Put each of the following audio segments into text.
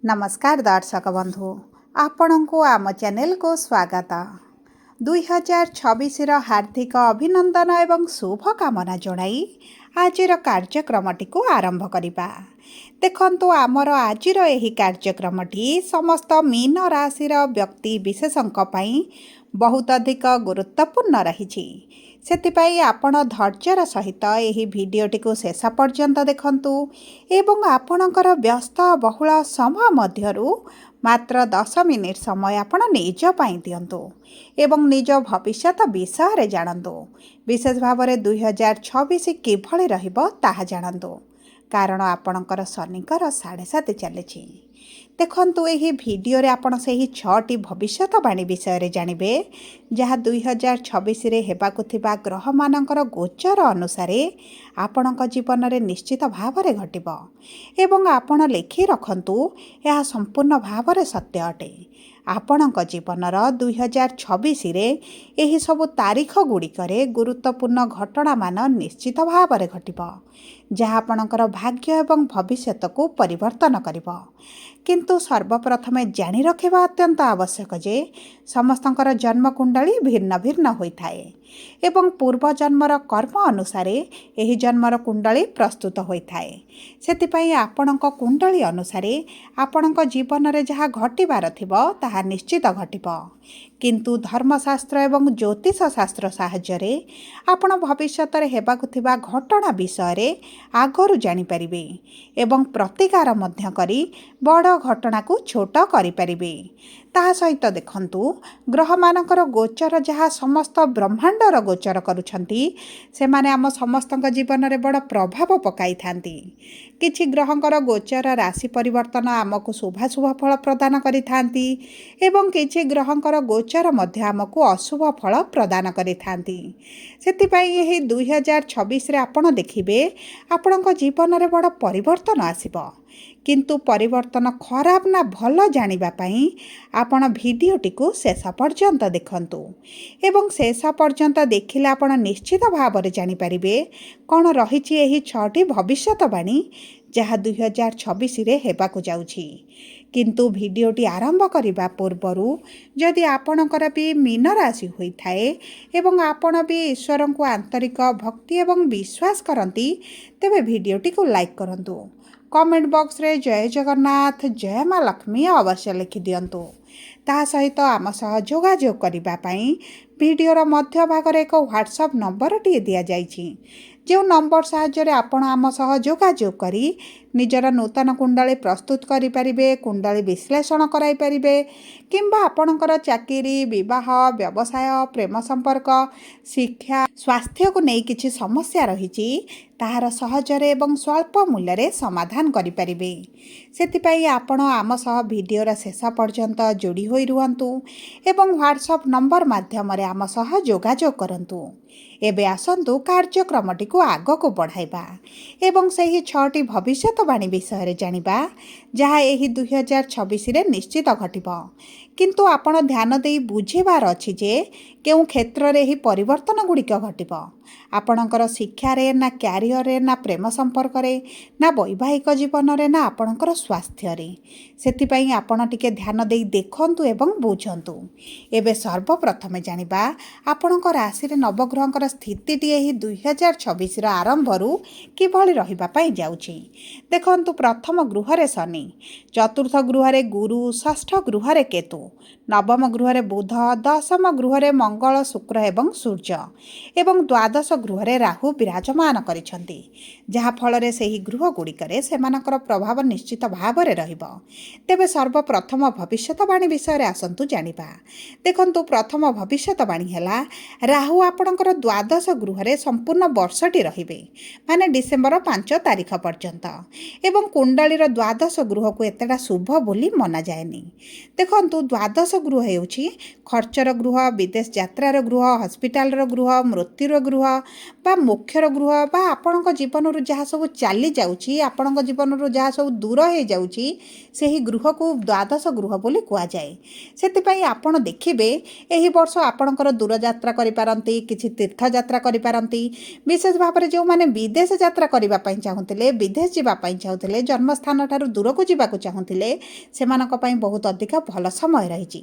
नमस्कार दर्शक बंधु आपण को आम चैनल को स्वागत 2026 हार्दिक अभिनंदन एवं शुभकामना जणाई आजिर कार्यक्रमटी को आरंभ करिबा। देखंतु आमर आजिर एही कार्यक्रमटी समस्त मीन राशिर व्यक्ति विशेषंक पई बहुत अधिक गुरुत्वपूर्ण रही। सेतिपाई आपण धैर्यर सहित एही भिडियोटी को शेष पर्यंत देखंतु एवं आपणकर व्यस्त बहुल समय मध्यरु मात्र 10 मिनिट समय आपण निज पाई दियंतु एवं निज भविष्य विषय रे जानंतु। विशेष भाव में 2026 किभଳି रहिबो ताहा जानंतु, कारण आपणकर शनिकर 7.5 चली। देखंतु एही भिडियो रे आपण सेही 6टी भविष्यवाणी विषय रे जानिबे, जहा 2026 रे हेबाकु थिबा ग्रह मानकर गोचर अनुसार आपणक जीवन रे निश्चित भाव रे घटिबो एवं आपण लेखि रखंतु यह संपूर्ण भाव रे सत्य अटे। आपणक जीवनर 2026 रे एही सबु तारीख गुड़िकरे गुरुत्वपूर्ण घटना मान निश्चित भाव रे घटिबो, जहा आपणकर भाग्य एवं भविष्यत को परिवर्तन करिबो। किंतु सर्वप्रथमे जानी रखिबा अत्यंत आवश्यक जे समस्तंकर जन्म कुंडली भिन्न भिन्न होइथाए एवं पूर्व जन्मर कर्म अनुसार एही जन्मर कुंडली प्रस्तुत होइथाए। सेतिपई आपणक कुंडली अनुसार आपणक जीवन रे जहा घटिबार थिबो ताहा निश्चित घटिबो। किंतु धर्मशास्त्र एवं ज्योतिष शास्त्र साहाय्य आपण भविष्यत रे हेबाकु थिबा घटना विषय रे आगरु जानि परिबे एवं प्रतिकार मध्य करी बड़ घटना को छोट करि परिबे। ताहा सहित देखंतु ग्रह मानकर गोचर जहा समस्त ब्रह्मांडर गोचर करुछंती सेमाने आम समस्तक जीवन रे बड़ प्रभाव पकाई थांती। किछि ग्रहंकर गोचर राशि परिवर्तन आमको शुभाशुभ फल प्रदान करि थांती एवं किछि ग्रहंकर गोचर मध्य आमको अशुभ फल प्रदान करि थांती। सेतिपई एही 2026 रे आपण देखिबे आपणक जीवन रे बड़ परिवर्तन आसिबो। किंतु परिवर्तन खराब ना भल जानिबा पई आपण भिडियोटी को शेष पर्यंत देखंतु एवं शेष पर्यंत देखिले आपण निश्चित भाव में जानि परिबे कोन रहिछि एही 6टी भविष्यवाणी जहा 2026 रे हेबाकु जाउछि। किंतु भिडियोटी आरंभ करिबा पूर्वरु जदि आपणकर भी मीन राशि होइथाए एवं आपण भी ईश्वर को आंतरिक भक्ति एवं विश्वास करंती तेबे भिडियोटी को लाइक करंतु। कमेंट बॉक्स रे जय जगन्नाथ जय माँ लक्ष्मी अवश्य लिखि दियंतु। ता सहित आम सह जोगाजोग करिबा पई भिडियोर मध्य भाग रे एक व्हाट्सएप नंबर टी दिया जाइछि, जो नंबर साहाय्य आपण आम सह जोगाजोग करी निजर नूतन कुंडली प्रस्तुत करि परिबे, कुंडली विश्लेषण कराई परिबे किंबा आपणकर चाकरी विवाह व्यवसाय प्रेम संपर्क शिक्षा स्वास्थ्य को नहीं किछि समस्या रहिछि ताहार सहजरे एवं स्वल्प मूल्य रे समाधान करि परिबे। सेतिपई आपण आम सह भिडियोर शेष पर्यंत जोड़ी होई रुहंतु एवं व्हाट्सएप नंबर माध्यम रे आम सह जोगाजोग करंतु। एबे आसंतु कार्यक्रमटी को आग को बढ़ाइबा एवं सही 6टी भविष्यवाणी विषय रे जानिबा जहा एही 2026 रे निश्चित घटिबो। किंतु आपण ध्यान देई बुझेबार अछि जे केउ क्षेत्र रे ही परिवर्तन गुड़िक घटिबो। आपणकर शिक्षा रे ना कैरियर रे ना प्रेम संपर्क रे ना वैवाहिक जीवन रे ना आपणकर स्वास्थ्य रे। सेतिपई आपण टिके ध्यान देई देखंतु एवं बुझंतु। एबे सर्वप्रथमे जानिबा आपणकर राशि रे नवग्रहंकर स्थिति टी एही 2026 रा आरंभ रु किभଳି रहिबा पई जाउछि। देखंतु प्रथम गृह रे शनि, चतुर्थ गृह रे गुरु, षष्ठ गृह रे केतु, नवम गृह रे बुध, दशम गृह रे मंगल शुक्र एवं सूर्य एवं द्वादश गृह रे राहु विराजमान करिसंती, जहा फल रे सेही गृह गुड़िकरे सेमानकर प्रभाव निश्चित भाव रे रहिबो। तेबे सर्वप्रथम भविष्यवाणी विषय रे आसंतु जानिबा। देखंतु प्रथम भविष्यवाणी हैला राहु आपणकर द्वादश गृह रे संपूर्ण वर्षटी रहिबे, माने डिसेंबर 5 तारिख पर्यंत एवं कुंडलीर द्वादश गृह को एतेटा शुभ बोली मना जाएनी। देखंतु द्वादश गृह हेउछि खर्चर गृह, विदेश यात्रार गृह, हॉस्पिटल गृह, मृत्युर गृह ବା ମୋକ୍ଷର ଗୃହ ବା ଆପଣଙ୍କ ଜୀବନରୁ ଯାହା ସବୁ ଚାଲି ଯାଉଛି, ଆପଣଙ୍କ ଜୀବନରୁ ଯାହା ସବୁ ଦୂର ହେଇଯାଉଛି, ସେହି ଗୃହକୁ ଦ୍ୱାଦଶ ଗୃହ ବୋଲି କୁହାଯାଏ। ସେଥିପାଇଁ ଆପଣ ଦେଖିବେ ଏହି ବର୍ଷ ଆପଣଙ୍କର ଦୂରଯାତ୍ରା କରିପାରନ୍ତି, କିଛି ତୀର୍ଥଯାତ୍ରା କରିପାରନ୍ତି। ବିଶେଷ ଭାବରେ ଯେଉଁମାନେ ବିଦେଶ ଯାତ୍ରା କରିବା ପାଇଁ ଚାହୁଁଥିଲେ, ବିଦେଶ ଯିବା ପାଇଁ ଚାହୁଁଥିଲେ, ଜନ୍ମସ୍ଥାନଠାରୁ ଦୂରକୁ ଯିବାକୁ ଚାହୁଁଥିଲେ, ସେମାନଙ୍କ ପାଇଁ ବହୁତ ଅଧିକ ଭଲ ସମୟ ରହିଛି।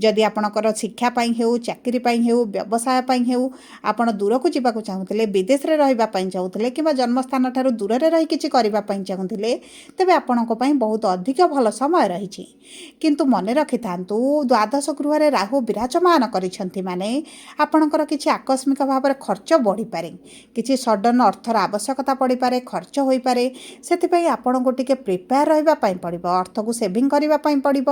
ଯଦି ଆପଣଙ୍କର ଶିକ୍ଷା ପାଇଁ ହେଉ, ଚାକିରି ପାଇଁ ହେଉ, ବ୍ୟବସାୟ ପାଇଁ ହେଉ, ଆପଣ ଦୂରକୁ ଯିବାକୁ ଚାହୁଁଥିଲେ, ବିଦେଶରେ ରହିବା ପାଇଁ ଚାହୁଁଥିଲେ କିମ୍ବା ଜନ୍ମସ୍ଥାନଠାରୁ ଦୂରରେ ରହି କିଛି କରିବା ପାଇଁ ଚାହୁଁଥିଲେ, ତେବେ ଆପଣଙ୍କ ପାଇଁ ବହୁତ ଅଧିକ ଭଲ ସମୟ ରହିଛି। କିନ୍ତୁ ମନେ ରଖିଥାନ୍ତୁ, ଦ୍ୱାଦଶ ଗୃହରେ ରାହୁ ବିରାଜମାନ କରିଛନ୍ତି ମାନେ ଆପଣଙ୍କର କିଛି ଆକସ୍ମିକ ଭାବରେ ଖର୍ଚ୍ଚ ବଢ଼ିପାରେ, କିଛି ସଡନ୍ ଅର୍ଥର ଆବଶ୍ୟକତା ପଡ଼ିପାରେ, ଖର୍ଚ୍ଚ ହୋଇପାରେ। ସେଥିପାଇଁ ଆପଣଙ୍କୁ ଟିକେ ପ୍ରିପେୟାର ରହିବା ପାଇଁ ପଡ଼ିବ, ଅର୍ଥକୁ ସେଭିଂ କରିବା ପାଇଁ ପଡ଼ିବ।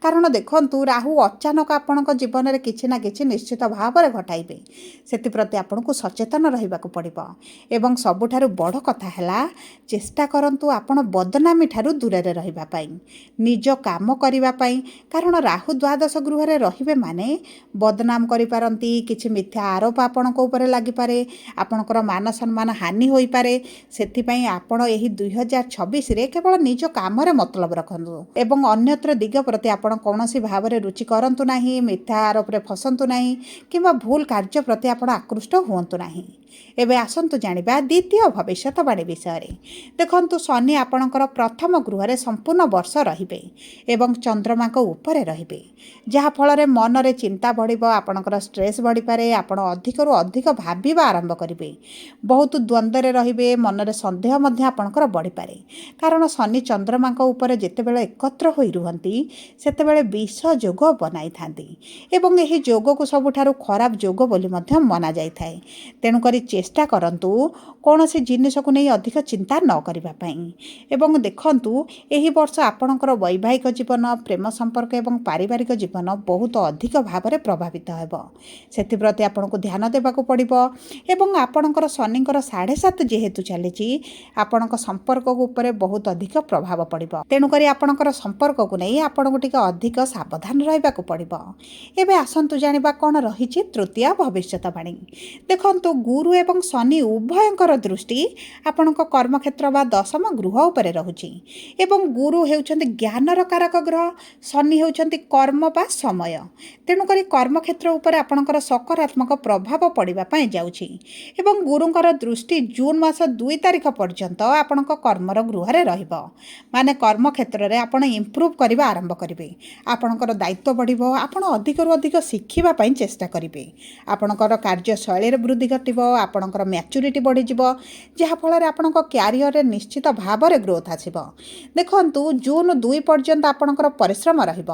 କାରଣ ଦେଖନ୍ତୁ, ରାହୁ ଅଚାନକ ଆପଣଙ୍କ ଜୀବନରେ କିଛି ନା କିଛି ନିଶ୍ଚିତ ଭାବରେ ଘଟାଇବେ। ସେଥିପ୍ରତି ଆପଣଙ୍କୁ ସଚେତନ ରହିବାକୁ ପଡ଼ିବ। ଏବଂ ସବୁଠାରୁ ବଡ଼ କଥା ହେଲା, ଚେଷ୍ଟା କରନ୍ତୁ ଆପଣ ବଦନାମୀ ଠାରୁ ଦୂରରେ ରହିବା ପାଇଁ, ନିଜ କାମ କରିବା ପାଇଁ। କାରଣ ରାହୁ ଦ୍ୱାଦଶ ଗୃହରେ ରହିବେ ମାନେ ବଦନାମ କରିପାରନ୍ତି, କିଛି ମିଥ୍ୟା ଆରୋପ ଆପଣଙ୍କ ଉପରେ ଲାଗିପାରେ, ଆପଣଙ୍କର ମାନ ସମ୍ମାନ ହାନି ହୋଇପାରେ। ସେଥିପାଇଁ ଆପଣ ଏହି 2026ରେ କେବଳ ନିଜ କାମରେ ମତଲବ ରଖନ୍ତୁ ଏବଂ ଅନ୍ୟତ୍ର ଦିଗ ପ୍ରତି ଆପଣ କୌଣସି ଭାବରେ ରୁଚି କରନ୍ତୁ ନାହିଁ, ମିଥ୍ୟା ଆରୋପରେ ଫସନ୍ତୁ ନାହିଁ କିମ୍ବା ଭୁଲ କାର୍ଯ୍ୟ ପ୍ରତି ଆପଣ ଆକୃଷ୍ଟ ହୁଅନ୍ତୁ ନାହିଁ। ଏବେ ଆସନ୍ତୁ ଜାଣିବା ଦ୍ୱିତୀୟ ଭବିଷ୍ୟତବାଣୀ ବିଷୟରେ। ଦେଖନ୍ତୁ, ଶନି ଆପଣଙ୍କର ପ୍ରଥମ ଗୃହରେ ସମ୍ପୂର୍ଣ୍ଣ ବର୍ଷ ରହିବେ ଏବଂ ଚନ୍ଦ୍ରମାଙ୍କ ଉପରେ ରହିବେ, ଯାହାଫଳରେ ମନରେ ଚିନ୍ତା ବଢ଼ିବ, ଆପଣଙ୍କର ଷ୍ଟ୍ରେସ୍ ବଢ଼ିପାରେ, ଆପଣ ଅଧିକରୁ ଅଧିକ ଭାବିବା ଆରମ୍ଭ କରିବେ, ବହୁତ ଦ୍ୱନ୍ଦ୍ୱରେ ରହିବେ, ମନରେ ସନ୍ଦେହ ମଧ୍ୟ ଆପଣଙ୍କର ବଢ଼ିପାରେ। କାରଣ ଶନି ଚନ୍ଦ୍ରମାଙ୍କ ଉପରେ ଯେତେବେଳେ ଏକତ୍ର ହୋଇ ରୁହନ୍ତି, ସେତେବେଳେ ବିଷ ଯୋଗ ବନାଇଥାନ୍ତି ଏବଂ ଏହି ଯୋଗକୁ ସବୁଠାରୁ ଖରାପ ଯୋଗ ବୋଲି ମଧ୍ୟ ମନାଯାଇଥାଏ। ତେଣୁକରି ଚେଷ୍ଟା କରନ୍ତୁ କୌଣସି ଜିନିଷକୁ ନେଇ ଅଧିକ ଚିନ୍ତା ନ କରିବା ପାଇଁ। ଏବଂ ଦେଖନ୍ତୁ, ଏହି ବର୍ଷ ଆପଣଙ୍କର ବୈବାହିକ ଜୀବନ, ପ୍ରେମ ସମ୍ପର୍କ ଏବଂ ପାରିବାରିକ ଜୀବନ ବହୁତ ଅଧିକ ଭାବରେ ପ୍ରଭାବିତ ହେବ। ସେଥିପ୍ରତି ଆପଣଙ୍କୁ ଧ୍ୟାନ ଦେବାକୁ ପଡ଼ିବ। ଏବଂ ଆପଣଙ୍କର ଶନିଙ୍କର 7.5 ଯେହେତୁ ଚାଲିଛି, ଆପଣଙ୍କ ସମ୍ପର୍କ ଉପରେ ବହୁତ ଅଧିକ ପ୍ରଭାବ ପଡ଼ିବ। ତେଣୁକରି ଆପଣଙ୍କର ସମ୍ପର୍କକୁ ନେଇ ଆପଣଙ୍କୁ ଟିକେ ଅଧିକ ସାବଧାନ ରହିବାକୁ ପଡ଼ିବ। ଏବେ ଆସନ୍ତୁ ଜାଣିବା କ'ଣ ରହିଛି ତୃତୀୟ ଭବିଷ୍ୟତବାଣୀ। ଦେଖନ୍ତୁ, ଗୁରୁ ଏବଂ ଶନି ଉଭୟଙ୍କର ଦୃଷ୍ଟି ଆପଣଙ୍କ କର୍ମକ୍ଷେତ୍ର ବା ଦଶମ ଗୃହ ଉପରେ ରହୁଛି ଏବଂ ଗୁରୁ ହେଉଛନ୍ତି ଜ୍ଞାନର କାରକ ଗ୍ରହ, ଶନି ହେଉଛନ୍ତି କର୍ମ ବା ସମୟ। ତେଣୁକରି କର୍ମକ୍ଷେତ୍ର ଉପରେ ଆପଣଙ୍କର ସକାରାତ୍ମକ ପ୍ରଭାବ ପଡ଼ିବା ପାଇଁ ଯାଉଛି ଏବଂ ଗୁରୁଙ୍କର ଦୃଷ୍ଟି ଜୁନ୍ ମାସ 2 ତାରିଖ ପର୍ଯ୍ୟନ୍ତ ଆପଣଙ୍କ କର୍ମର ଗୃହରେ ରହିବ। ମାନେ କର୍ମକ୍ଷେତ୍ରରେ ଆପଣ ଇମ୍ପ୍ରୁଭ୍ କରିବା ଆରମ୍ଭ କରିବେ, ଆପଣଙ୍କର ଦାୟିତ୍ୱ ବଢ଼ିବ, ଆପଣ ଅଧିକରୁ ଅଧିକ ଶିଖିବା ପାଇଁ ଚେଷ୍ଟା କରିବେ, ଆପଣଙ୍କର କାର୍ଯ୍ୟଶୈଳୀରେ ବୃଦ୍ଧି ଘଟିବ, ଆପଣଙ୍କର ମ୍ୟାଚୁରିଟି ବଢ଼ିଯିବ, ଯାହାଫଳରେ ଆପଣଙ୍କ କ୍ୟାରିୟରରେ ନିଶ୍ଚିତ ଭାବରେ ଗ୍ରୋଥ୍ ଆସିବ। ଦେଖନ୍ତୁ, ଜୁନ୍ 2 ପର୍ଯ୍ୟନ୍ତ ଆପଣଙ୍କର ପରିଶ୍ରମ ରହିବ,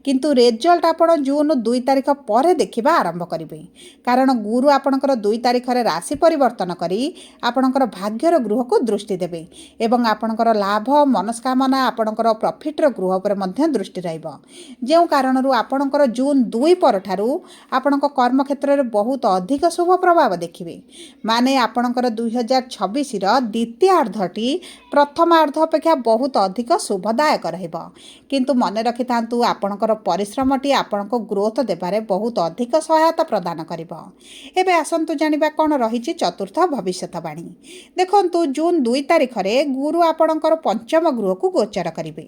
କିନ୍ତୁ ରେଜଲ୍ଟ ଆପଣ ଜୁନ୍ 2 ତାରିଖ ପରେ ଦେଖିବା ଆରମ୍ଭ କରିବେ। କାରଣ ଗୁରୁ ଆପଣଙ୍କର 2 ତାରିଖରେ ରାଶି ପରିବର୍ତ୍ତନ କରି ଆପଣଙ୍କର ଭାଗ୍ୟର ଗୃହକୁ ଦୃଷ୍ଟି ଦେବେ ଏବଂ ଆପଣଙ୍କର ଲାଭ, ମନସ୍କାମନା, ଆପଣଙ୍କର ପ୍ରଫିଟ୍ର ଗୃହ ଉପରେ ମଧ୍ୟ ଦୃଷ୍ଟି ରହିବ। ଯେଉଁ କାରଣରୁ ଆପଣଙ୍କର ଜୁନ୍ 2 ପରଠାରୁ ଆପଣଙ୍କ କର୍ମକ୍ଷେତ୍ରରେ ବହୁତ ଅଧିକ ଶୁଭ ପ୍ରଭାବ ଦେଖିବେ। ମାନେ ଆପଣଙ୍କର 2026ର ଦ୍ୱିତୀୟାର୍ଦ୍ଧଟି ପ୍ରଥମାର୍ଦ୍ଧ ଅପେକ୍ଷା ବହୁତ ଅଧିକ ଶୁଭଦାୟକ ରହିବ। କିନ୍ତୁ ମନେ ରଖିଥାନ୍ତୁ, ଆପଣଙ୍କର ପରିଶ୍ରମଟି ଆପଣଙ୍କୁ ଗ୍ରୋଥ୍ ଦେବାରେ ବହୁତ ଅଧିକ ସହାୟତା ପ୍ରଦାନ କରିବ। ଏବେ ଆସନ୍ତୁ ଜାଣିବା କ'ଣ ରହିଛି ଚତୁର୍ଥ ଭବିଷ୍ୟତବାଣୀ। ଦେଖନ୍ତୁ, ଜୁନ୍ 2 ତାରିଖରେ ଗୁରୁ ଆପଣଙ୍କର ପଞ୍ଚମ ଗୃହକୁ ଗୋଚର କରିବେ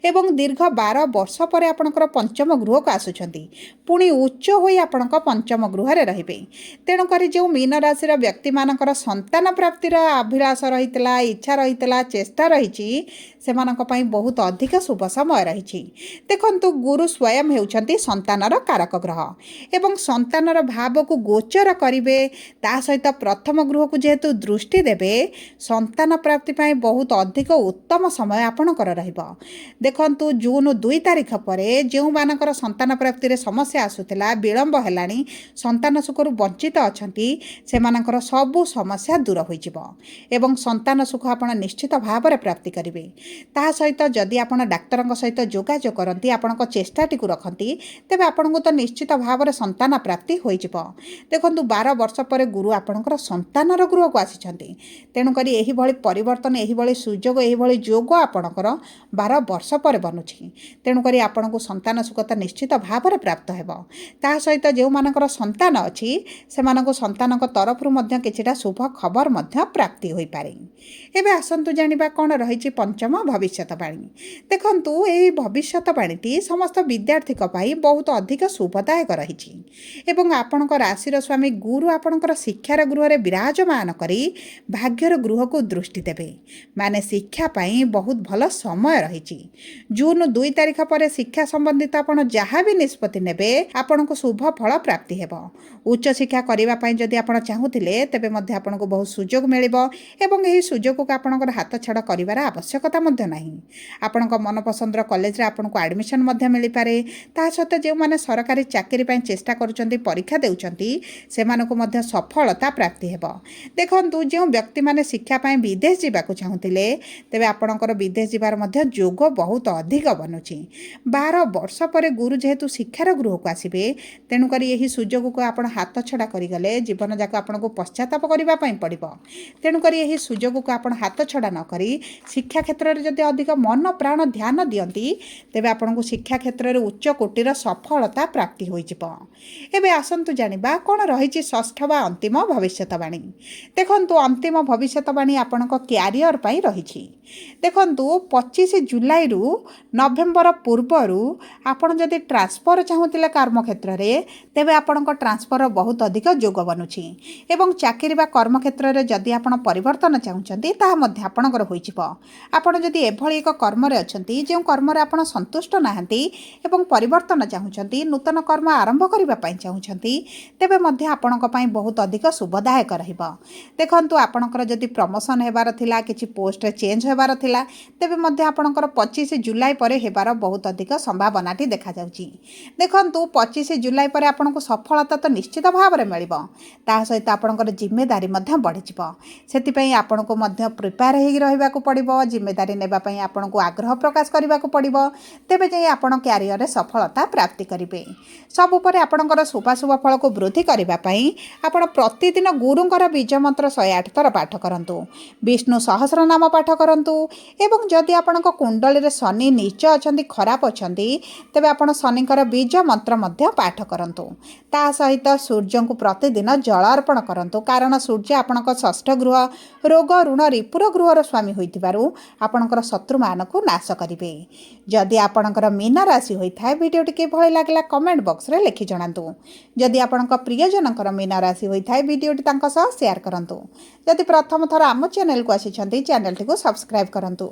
ଏବଂ ଦୀର୍ଘ 12 ବର୍ଷ ପରେ ଆପଣଙ୍କର ପଞ୍ଚମ ଗୃହକୁ ଆସୁଛନ୍ତି, ପୁଣି ଉଚ୍ଚ ହୋଇ ଆପଣଙ୍କ ପଞ୍ଚମ ଗୃହରେ ରହିବେ। ତେଣୁକରି ଯେଉଁ ମୀନ ରାଶିର ବ୍ୟକ୍ତିମାନଙ୍କର ସନ୍ତାନ ପ୍ରାପ୍ତିର ଅଭିଳାଷ ରହିଥିଲା, ଇଚ୍ଛା ରହିଥିଲା, ଚେଷ୍ଟା ରହିଛି, ସେମାନଙ୍କ ପାଇଁ ବହୁତ ଅଧିକ ଶୁଭ ସମୟ ରହିଛି। ଦେଖନ୍ତୁ, ଗୁରୁ ସ୍ୱୟଂ ହେଉଛନ୍ତି ସନ୍ତାନର କାରକ ଗ୍ରହ ଏବଂ ସନ୍ତାନର ଭାବକୁ ଗୋଚର କରିବେ, ତା ସହିତ ପ୍ରଥମ ଗୃହକୁ ଯେହେତୁ ଦୃଷ୍ଟି ଦେବେ, ସନ୍ତାନ ପ୍ରାପ୍ତି ପାଇଁ ବହୁତ ଅଧିକ ଉତ୍ତମ ସମୟ ଆପଣଙ୍କର ରହିବ। ଦେଖନ୍ତୁ, ଜୁନ୍ 2 ତାରିଖ ପରେ ଯେଉଁମାନଙ୍କର ସନ୍ତାନ ପ୍ରାପ୍ତିରେ ସମସ୍ୟା ଆସୁଥିଲା, ବିଳମ୍ବ ହେଲାଣି, ସନ୍ତାନ ସୁଖରୁ ବଞ୍ଚିତ ଅଛନ୍ତି, ସେମାନଙ୍କର ସବୁ ସମସ୍ୟା ଦୂର ହୋଇଯିବ ଏବଂ ସନ୍ତାନ ସୁଖ ଆପଣ ନିଶ୍ଚିତ ଭାବରେ ପ୍ରାପ୍ତି କରିବେ। ତାହା ସହିତ ଯଦି ଆପଣ ଡାକ୍ତରଙ୍କ ସହିତ ଯୋଗାଯୋଗ କରନ୍ତି, ଆପଣଙ୍କ ଚେଷ୍ଟାଟିକୁ ରଖନ୍ତି, ତେବେ ଆପଣଙ୍କୁ ତ ନିଶ୍ଚିତ ଭାବରେ ସନ୍ତାନ ପ୍ରାପ୍ତି ହୋଇଯିବ। ଦେଖନ୍ତୁ, 12 ବର୍ଷ ପରେ ଗୁରୁ ଆପଣଙ୍କର ସନ୍ତାନର ଗୃହକୁ ଆସିଛନ୍ତି। ତେଣୁକରି ଏହିଭଳି ପରିବର୍ତ୍ତନ, ଏହିଭଳି ସୁଯୋଗ, ଏହିଭଳି ଯୋଗ ଆପଣଙ୍କର 12 ବର୍ଷ ପରେ ବନୁଛି। ତେଣୁକରି ଆପଣଙ୍କୁ ସନ୍ତାନ ସୁଖ ତ ନିଶ୍ଚିତ ଭାବରେ ପ୍ରାପ୍ତ ହେବ। ତା ସହିତ ଯେଉଁମାନଙ୍କର ସନ୍ତାନ ଅଛି, ସେମାନଙ୍କୁ ସନ୍ତାନଙ୍କ तरफरु मध्य किछिटा शुभ खबर मध्य प्राप्ति होई पारे। एबे आसंतु जानिबा कोन रहिछि पंचम भविष्यतवाणी। देखंतु एही भविष्यतवाणीटी समस्त विद्यार्थीक पई बहुत अधिक शुभदायक रहिछि एवं आपणक राशिर स्वामी गुरु आपणकर शिक्षार गृहरे विराजमान करी भाग्यर गृहको दृष्टि देबे, माने शिक्षा पई बहुत भल समय रहिछि। जून 2 तारिख पर शिक्षा संबंधित आपण जहाँ भी निष्पत्ति नेबे आपणको शुभ फल प्राप्ति हेबो। उच्च शिक्षा करिबा पई जदि आपण चाहुतिले तेबे मध्ये आपणको बहुत सुजोग मिलिबो एवं एही सुजोग को आपणकर हाथ छाड़ करिवार आवश्यकता मध्ये नाही। आपणको मनपसंदर कॉलेज रे आपणको एडमिशन मध्ये मिलि पारे। ता सहित जे माने सरकारी चाकरी पई चेष्टा करूचंती परीक्षा देउचंती सेमानको मध्ये सफलता प्राप्ति हेबो। देखंतु जे व्यक्ति माने शिक्षा पई विदेश जिबाको चाहुतिले तेबे आपणकर विदेश जिबार मध्ये जोग बहुत अधिक बनुची। 12 वर्ष पर गुरु जेहेतु शिक्षार गृह को आसीबे तेणु करी एही सुजोग को आपण हाथ छड़ा करि गले जीवन जाक आपनको पश्चाताप करिबा पई पड़िबो। तेणु करी एही सुजोग को आपण हाथ छड़ा न करी शिक्षा क्षेत्र रे जदि अधिक मन प्राण ध्यान दियंती तेबे आपनको शिक्षा क्षेत्र रे उच्च कोटिर सफलता प्राप्ति होई जिवो। एबे आसंतु जानिबा कोन रहिछि षष्ठ वा अंतिम भविष्यतवाणी। देखंतु अंतिम भविष्यतवाणी आपनको क्यारियर पई रहिछि। देखंतु 25 जुलाई रु नवेम्बर पूर्वरु आपण जदि ट्रांसफर चाहुतिले कर्म क्षेत्र रे तेबे आपणको ट्रांसफर बहुत अधिक जोग बनुछि एवं चाकरी बा कर्म क्षेत्र रे जदि आपण परिवर्तन चाहुचंती ता मध्ये आपणकर होई जिवो। आपण जदि एभली एक कर्म रे अछंती जे कर्म रे आपण संतुष्ट नाहंती एवं परिवर्तन चाहुचंती नूतन कर्म आरंभ करिबा पई चाहुचंती तेबे मध्ये आपणको पई बहुत अधिक शुभदायक रहिबो। देखंतु आपणकर जदि प्रमोशन हेबार थिला किछि पोस्ट रे चेंज हेबार थिला तेबे मध्ये आपणकर 25 जुलाई परे हेबार बहुत अधिक संभावनाटी देखा जाउची। देखंतु 25 जुलाई परे आपणको सफलता तो निश्चित भाव रे मिलिबो, ता सहित आपणकर जिम्मेदारी मध्ये बढ़ि जिवो। सेति पई आपणको मध्ये प्रिपेयर हेइ रहिबा को पड़िबो, जिम्मेदारी नेबा पई आपणको आग्रह प्रकाश करिबा को पड़िबो, तेबे जे आपण कैरियर रे सफलता प्राप्ति करिवे। सब उपरे आपणकर शुभाशुभ फल को वृद्धि करिबा पई आपण प्रतिदिन गुरुंकर बीज मंत्र 108 थर पाठ करंतु, विष्णु सहस्र नाम पाठ करंतु एवं जदि आपणको कुंडली रे शनि नीच अछंती खराब अछंती तेबे आपण शनिकर बीज मंत्र मध्ये पाठ करंतु। ता सहित सूर्य को प्रतिदिन जल अर्पण करंतु, कारण सूर्य आपणको षष्ठ गृह रोग ऋण रिपुर गृहर स्वामी होइतिबारु आपणकर शत्रु मानकु नाश करिवे। जदि आपणकर मीन राशि होइथाय वीडियोटी के भले लागला कमेंट बॉक्स रे लिखि जणांतु। जदि आपणकर प्रियजनकर मीन राशि होइथाय वीडियोटी तांका सह शेयर करंतु। जदि प्रथम थर आम चैनल को आसीछंती चैनल टी को सब्सक्राइब करंतु।